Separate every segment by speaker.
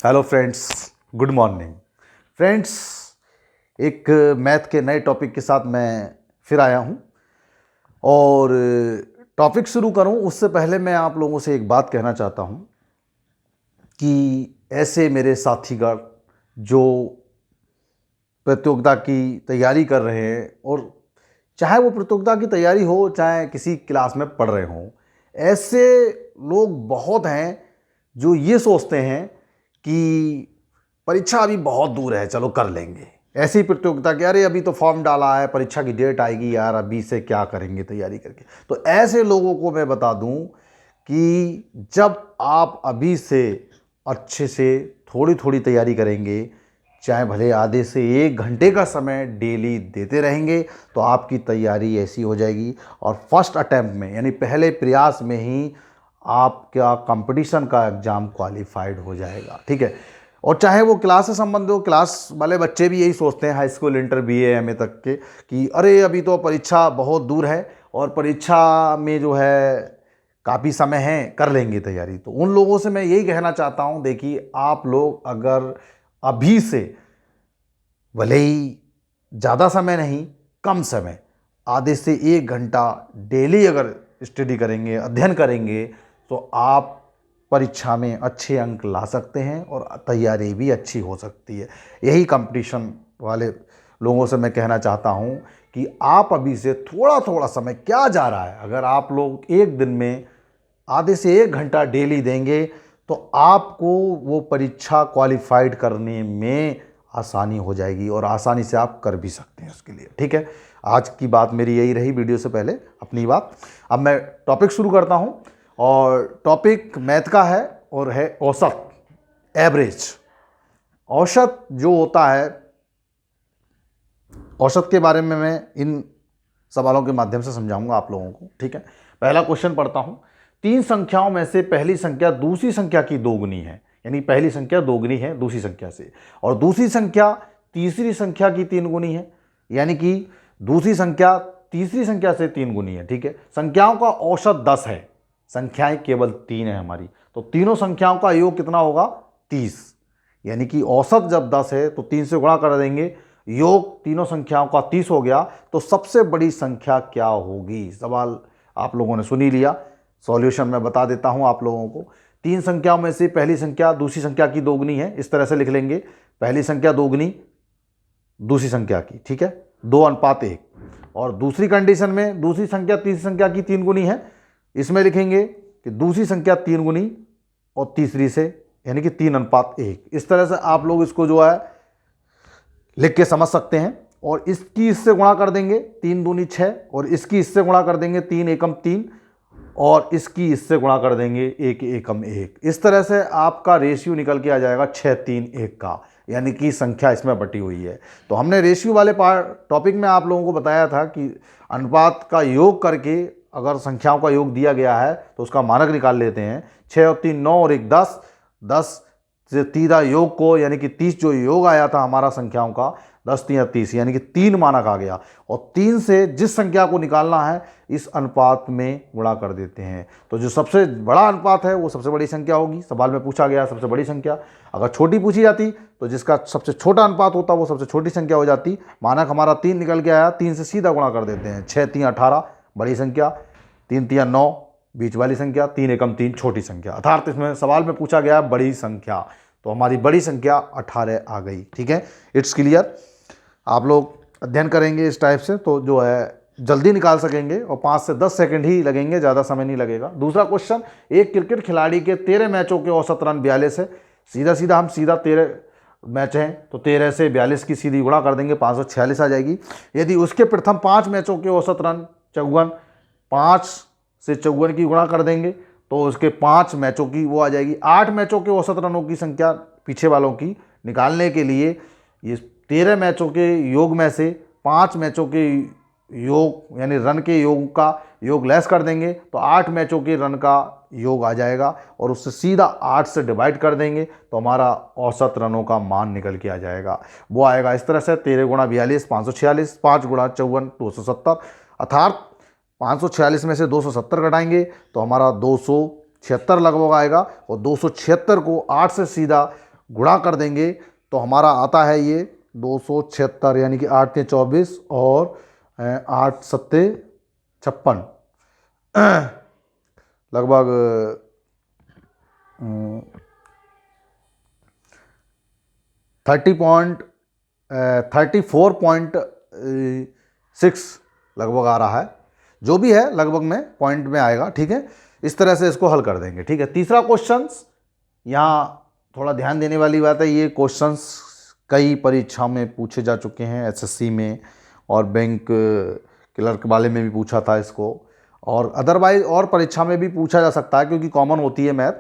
Speaker 1: Hello friends, good morning friends. एक math के नए टॉपिक के साथ मैं फिर आया हूं और टॉपिक शुरू करूं उससे पहले मैं आप लोगों से एक बात कहना चाहता हूं कि ऐसे मेरे साथीगण जो प्रतियोगिता की तैयारी कर रहे हैं और चाहे वो प्रतियोगिता की तैयारी हो चाहे किसी क्लास में पढ़ रहे हों, ऐसे लोग बहुत हैं जो ये सोचते हैं कि परीक्षा अभी बहुत दूर है, चलो कर लेंगे। ऐसी प्रतियोगिता कि अरे अभी तो फॉर्म डाला है, परीक्षा की डेट आएगी यार, अभी से क्या करेंगे तैयारी करके। तो ऐसे लोगों को मैं बता दूं कि जब आप अभी से अच्छे से थोड़ी थोड़ी तैयारी करेंगे, चाहे भले आधे से 1 घंटे का समय डेली देते रहेंगे, तो आपकी तैयारी ऐसी हो जाएगी और फर्स्ट अटैम्प्ट में यानी पहले प्रयास में ही आपका कंपटीशन का एग्ज़ाम क्वालिफाइड हो जाएगा। ठीक है। और चाहे वो क्लास से संबंधित हो, क्लास वाले बच्चे भी यही सोचते हैं, high school, inter, BA, MA तक के, कि अरे अभी तो परीक्षा बहुत दूर है और परीक्षा में जो है काफ़ी समय है, कर लेंगे तैयारी। तो उन लोगों से मैं यही कहना चाहता हूँ, देखिए आप लोग अगर अभी से भले ही ज़्यादा समय नहीं, कम समय, आधे से 1 घंटा डेली अगर स्टडी करेंगे, अध्ययन करेंगे, तो आप परीक्षा में अच्छे अंक ला सकते हैं और तैयारी भी अच्छी हो सकती है। यही कंपटीशन वाले लोगों से मैं कहना चाहता हूं कि आप अभी से थोड़ा थोड़ा समय, क्या जा रहा है, अगर आप लोग एक दिन में आधे से 1 घंटा डेली देंगे तो आपको वो परीक्षा क्वालिफाइड करने में आसानी हो जाएगी और आसानी से आप कर भी सकते हैं उसके लिए। ठीक है। आज की बात मेरी यही रही, वीडियो से पहले अपनी बात। अब मैं टॉपिक शुरू करता हूं और टॉपिक मैथ का है और है औसत, एवरेज। औसत जो होता है, औसत के बारे में मैं इन सवालों के माध्यम से समझाऊंगा आप लोगों को। ठीक है। पहला क्वेश्चन पढ़ता हूं। 3 संख्याओं में से पहली संख्या दूसरी संख्या की दोगुनी है, यानी पहली संख्या दोगुनी है दूसरी संख्या से, और दूसरी संख्या तीसरी संख्या की 3 गुनी है, यानी कि दूसरी संख्या तीसरी संख्या से 3 गुनी है। ठीक है। संख्याओं का औसत 10 है, संख्याएं केवल 3 है हमारी, तो तीनों संख्याओं का योग कितना होगा? 30। यानी कि औसत जब 10 है तो 3 से गुणा कर देंगे, योग तीनों संख्याओं का 30 हो गया। तो सबसे बड़ी संख्या क्या होगी? सवाल आप लोगों ने सुन ही लिया, सॉल्यूशन मैं बता देता हूं आप लोगों को। 3 संख्याओं में से पहली संख्या दूसरी संख्या की दोगुनी है, इस तरह से लिख लेंगे, पहली संख्या दोगुनी दूसरी संख्या की। ठीक है। 2:1। और दूसरी कंडीशन में दूसरी संख्या तीसरी संख्या की 3 गुनी है, इसमें लिखेंगे कि दूसरी संख्या 3 गुनी और तीसरी से, यानी कि 3:1। इस तरह से आप लोग इसको जो है लिख के समझ सकते हैं। और इसकी इससे गुणा कर देंगे, 3 दूनी 6, और इसकी इससे गुणा कर देंगे 3 एकम 3, और इसकी इससे गुणा कर देंगे 1 एकम 1। इस तरह से आपका रेशियो निकल के आ जाएगा 6, 3, 1 का, यानी कि संख्या इसमें बटी हुई है। तो हमने रेशियो वाले टॉपिक में आप लोगों को बताया था कि अनुपात का योग करके अगर संख्याओं का योग दिया गया है तो उसका मानक निकाल लेते हैं। 6 और 3 9 और 1 10, 10 से 3 योग को, यानी कि 30 जो योग आया था हमारा संख्याओं का, 10 3 30, यानी कि 3 मानक आ गया। और 3 से जिस संख्या को निकालना है इस अनुपात में गुणा कर देते हैं। तो जो सबसे बड़ा अनुपात है वो सबसे बड़ी संख्या होगी। सवाल में पूछा गया सबसे बड़ी संख्या, अगर छोटी पूछी जाती तो जिसका सबसे छोटा अनुपात होता वो सबसे छोटी संख्या हो जाती। मानक हमारा 3 निकल के आया, 3 से सीधा गुणा कर देते हैं। 6 3 18 बड़ी संख्या, 3 3 9 बीच वाली संख्या, 3 एकम 3 छोटी संख्या। अर्थात इसमें सवाल में पूछा गया बड़ी संख्या, तो हमारी बड़ी संख्या 18 आ गई। ठीक है। It's clear. आप लोग अध्ययन करेंगे इस टाइप से तो जो है जल्दी निकाल सकेंगे, और 5 से 10 सेकंड ही लगेंगे, ज़्यादा समय नहीं लगेगा। दूसरा क्वेश्चन, एक क्रिकेट खिलाड़ी के 13 मैचों के औसत रन 42 है। सीधा हम 13 मैच हैं तो 13 से 42 की सीधी गुणा कर देंगे, 546 आ जाएगी। यदि उसके प्रथम 5 मैचों के औसत रन 54, 5 से 54 की गुणा कर देंगे तो उसके 5 मैचों की वो आ जाएगी। 8 मैचों के औसत रनों की संख्या पीछे वालों की निकालने के लिए ये 13 मैचों के योग में से 5 मैचों के योग, यानी रन के योग का योग लेस कर देंगे तो 8 मैचों के रन का योग आ जाएगा, और उससे सीधा 8 से डिवाइड कर देंगे तो हमारा औसत रनों का मान निकल के आ जाएगा। वो आएगा इस तरह से, 13 गुणा 42 546, 5 गुणा 54 270। अर्थात 546 में से 270 घटाएंगे तो हमारा 276 लगभग आएगा, और 276 को 8 से सीधा गुणा कर देंगे तो हमारा आता है ये 276, यानी कि 8 × 24 और 8 × 7 = 56, लगभग 34.6 लगभग आ रहा है, जो भी है लगभग में पॉइंट में आएगा। ठीक है, इस तरह से इसको हल कर देंगे। ठीक है, तीसरा क्वेश्चन, यहाँ थोड़ा ध्यान देने वाली बात है, ये क्वेश्चंस कई परीक्षा में पूछे जा चुके हैं, एसएससी में और बैंक क्लर्क वाले में भी पूछा था इसको, और अदरवाइज और परीक्षा में भी पूछा जा सकता है क्योंकि कॉमन होती है मैथ।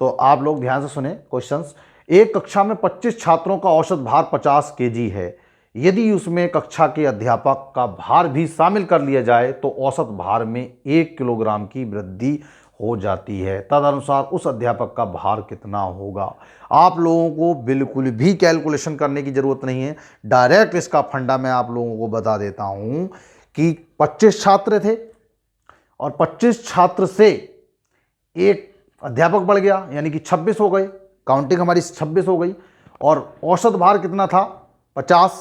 Speaker 1: तो आप लोग ध्यान से सुने क्वेश्चंस। एक कक्षा में 25 छात्रों का औसत भार 50 kg है। यदि उसमें कक्षा के अध्यापक का भार भी शामिल कर लिया जाए तो औसत भार में 1 किलोग्राम की वृद्धि हो जाती है। तदनुसार उस अध्यापक का भार कितना होगा। आप लोगों को बिल्कुल भी कैलकुलेशन करने की ज़रूरत नहीं है, डायरेक्ट इसका फंडा मैं आप लोगों को बता देता हूं कि 25 छात्र थे और 25 छात्र से एक अध्यापक बढ़ गया, यानी कि 26 हो गए, काउंटिंग हमारी 26 हो गई, और औसत भार कितना था 50।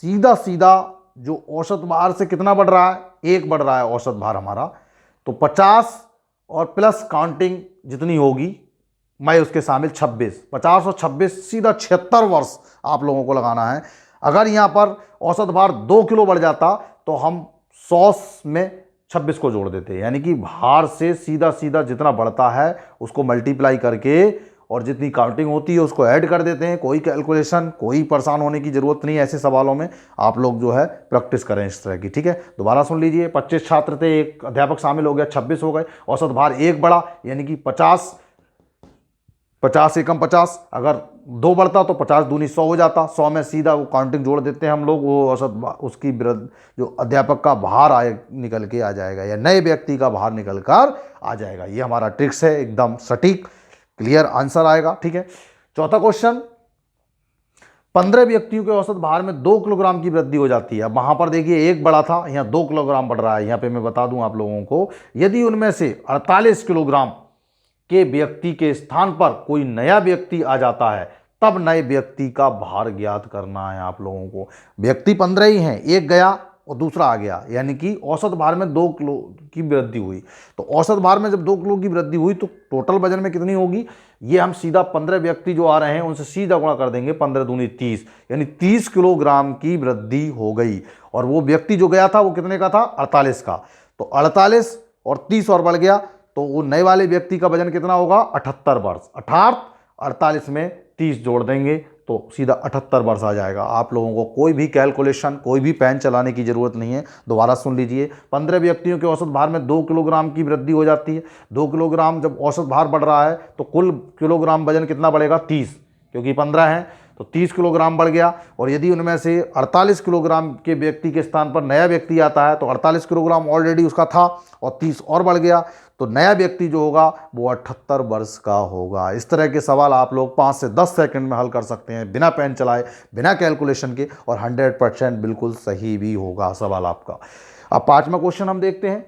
Speaker 1: सीधा सीधा जो औसत भार से कितना बढ़ रहा है, 1 बढ़ रहा है औसत भार हमारा, तो 50 और प्लस काउंटिंग जितनी होगी मैं उसके शामिल 26, 50 और 26 सीधा 76 वर्ष आप लोगों को लगाना है। अगर यहाँ पर औसत भार 2 किलो बढ़ जाता तो हम 100 में 26 को जोड़ देते, यानी कि भार से सीधा सीधा जितना बढ़ता है उसको मल्टीप्लाई करके और जितनी काउंटिंग होती है उसको ऐड कर देते हैं। कोई कैलकुलेशन, कोई परेशान होने की ज़रूरत नहीं है ऐसे सवालों में। आप लोग जो है प्रैक्टिस करें इस तरह की। ठीक है, दोबारा सुन लीजिए। 25 छात्र थे, एक अध्यापक शामिल हो गया, 26 हो गए, औसत भार 1 बढ़ा, यानी कि 50 एकम 50, अगर 2 बढ़ता तो 50 दूनी 100 हो जाता। 100 में सीधा वो काउंटिंग जोड़ देते हैं हम लोग, वो औसत उसकी जो अध्यापक का भार आए निकल के आ जाएगा, या नए व्यक्ति का भार निकल कर आ जाएगा। ये हमारा ट्रिक्स है, एकदम सटीक क्लियर आंसर आएगा। ठीक है, चौथा क्वेश्चन, 15 व्यक्तियों के औसत भार में 2 किलोग्राम की वृद्धि हो जाती है। अब वहां पर देखिए 1 बढ़ा था, यहाँ 2 किलोग्राम बढ़ रहा है। यहाँ पे मैं बता दूं आप लोगों को, यदि उनमें से 48 किलोग्राम के व्यक्ति के स्थान पर कोई नया व्यक्ति आ जाता है तब नए व्यक्ति का भार ज्ञात करना है आप लोगों को। व्यक्ति 15 ही हैं, एक गया और दूसरा आ गया, यानी कि औसत भार में 2 किलो की वृद्धि हुई। तो औसत भार में जब 2 किलो की वृद्धि हुई तो टोटल वजन में कितनी होगी, ये हम सीधा 15 व्यक्ति जो आ रहे हैं उनसे सीधा गुणा कर देंगे, 15 दूनी 30, यानी 30 किलोग्राम की वृद्धि हो गई। और वो व्यक्ति जो गया था वो कितने का था, 48 का। तो 48 और 30 और बढ़ गया तो वो नए वाले व्यक्ति का वजन कितना होगा, 78 वर्ष। अर्थात 48 में 30 जोड़ देंगे तो सीधा 78 वर्ष आ जाएगा। आप लोगों को कोई भी कैलकुलेशन, कोई भी पेन चलाने की जरूरत नहीं है। दोबारा सुन लीजिए, 15 व्यक्तियों के औसत भार में 2 किलोग्राम की वृद्धि हो जाती है। 2 किलोग्राम जब औसत भार बढ़ रहा है तो कुल किलोग्राम वजन कितना बढ़ेगा, 30, क्योंकि 15 है तो 30 किलोग्राम बढ़ गया। और यदि उनमें से 48 किलोग्राम के व्यक्ति के स्थान पर नया व्यक्ति आता है तो 48 किलोग्राम ऑलरेडी उसका था और 30 और बढ़ गया, तो नया व्यक्ति जो होगा वो 78 वर्ष का होगा। इस तरह के सवाल आप लोग 5 से 10 सेकंड में हल कर सकते हैं, बिना पेन चलाए, बिना कैलकुलेशन के, और 100% बिल्कुल सही भी होगा सवाल आपका। अब 5वां क्वेश्चन हम देखते हैं।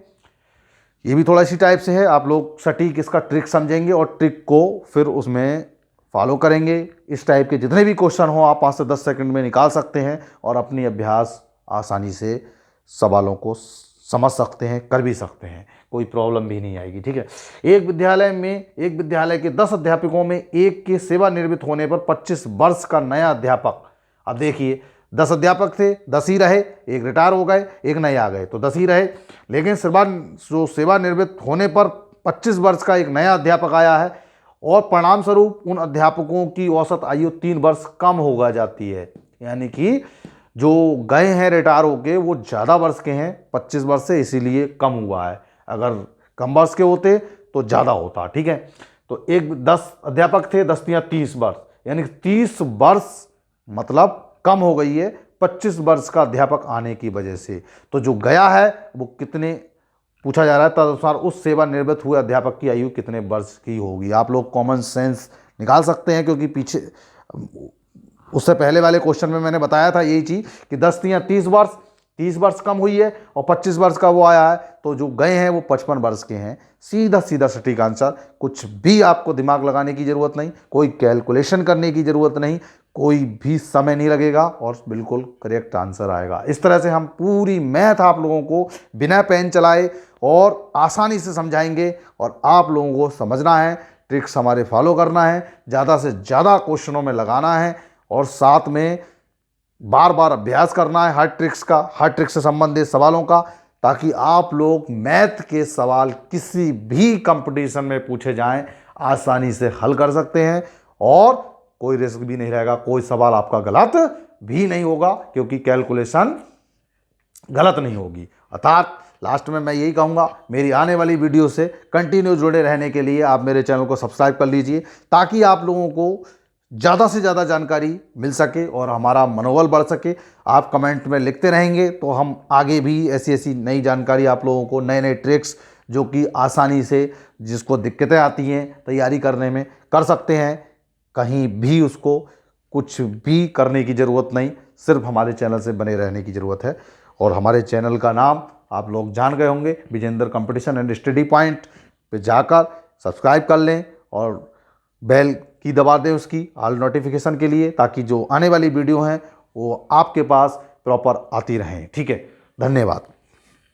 Speaker 1: ये भी थोड़ा इसी टाइप से है, आप लोग सटीक इसका ट्रिक समझेंगे और ट्रिक को फिर उसमें फॉलो करेंगे। इस टाइप के जितने भी क्वेश्चन हो आप 5 से 10 सेकंड में निकाल सकते हैं और अपनी अभ्यास आसानी से सवालों को समझ सकते हैं, कर भी सकते हैं, कोई प्रॉब्लम भी नहीं आएगी। ठीक है, एक विद्यालय के 10 अध्यापकों में एक के सेवानिवृत्त होने पर 25 वर्ष का नया अध्यापक, अब देखिए 10 अध्यापक थे, 10 ही रहे, एक रिटायर हो गए, एक नए आ गए, तो 10 ही रहे। लेकिन सेवानिवृत्त होने पर 25 वर्ष का एक नया अध्यापक आया है और परिणाम स्वरूप उन अध्यापकों की औसत आयु 3 वर्ष कम हो जाती है, यानी कि जो गए हैं रिटायर होके वो ज़्यादा वर्ष के हैं 25 वर्ष से, इसीलिए कम हुआ है। अगर कम वर्ष के होते तो ज़्यादा होता। ठीक है, तो 10 अध्यापक थे, 10 या 30 वर्ष, यानी 30 वर्ष मतलब कम हो गई है 25 वर्ष का अध्यापक आने की वजह से। तो जो गया है वो कितने पूछा जा रहा है, तदनुसार उस सेवानिवृत्त हुए अध्यापक की आयु कितने वर्ष की होगी। आप लोग कॉमन सेंस निकाल सकते हैं, क्योंकि पीछे उससे पहले वाले क्वेश्चन में मैंने बताया था यही चीज़ कि 10 या 30 वर्ष, 30 वर्ष कम हुई है और 25 वर्ष का वो आया है, तो जो गए हैं वो 55 वर्ष के हैं। सीधा सीधा सटीक आंसर, कुछ भी आपको दिमाग लगाने की ज़रूरत नहीं, कोई कैलकुलेशन करने की ज़रूरत नहीं, कोई भी समय नहीं लगेगा और बिल्कुल करेक्ट आंसर आएगा। इस तरह से हम पूरी मैथ आप लोगों को बिना पेन चलाए और आसानी से समझाएंगे और आप लोगों को समझना है, ट्रिक्स हमारे फॉलो करना है, ज़्यादा से ज़्यादा क्वेश्चनों में लगाना है और साथ में बार बार अभ्यास करना है हर ट्रिक्स का, हर ट्रिक्स से संबंधित सवालों का, ताकि आप लोग मैथ के सवाल किसी भी कंपटीशन में पूछे जाएं आसानी से हल कर सकते हैं और कोई रिस्क भी नहीं रहेगा, कोई सवाल आपका गलत भी नहीं होगा क्योंकि कैलकुलेशन गलत नहीं होगी। अर्थात लास्ट में मैं यही कहूँगा, मेरी आने वाली वीडियो से कंटिन्यू जुड़े रहने के लिए आप मेरे चैनल को सब्सक्राइब कर लीजिए, ताकि आप लोगों को ज़्यादा से ज़्यादा जानकारी मिल सके और हमारा मनोबल बढ़ सके। आप कमेंट में लिखते रहेंगे तो हम आगे भी ऐसी ऐसी नई जानकारी आप लोगों को, नए नए ट्रिक्स जो कि आसानी से जिसको दिक्कतें आती हैं तैयारी करने में कर सकते हैं। कहीं भी उसको कुछ भी करने की ज़रूरत नहीं, सिर्फ हमारे चैनल से बने रहने की ज़रूरत है। और हमारे चैनल का नाम आप लोग जान गए होंगे, Vijendra competition and study point पे जाकर सब्सक्राइब कर लें और बेल की दबा दें उसकी ऑल नोटिफिकेशन के लिए, ताकि जो आने वाली वीडियो हैं वो आपके पास प्रॉपर आती रहें। ठीक है, धन्यवाद।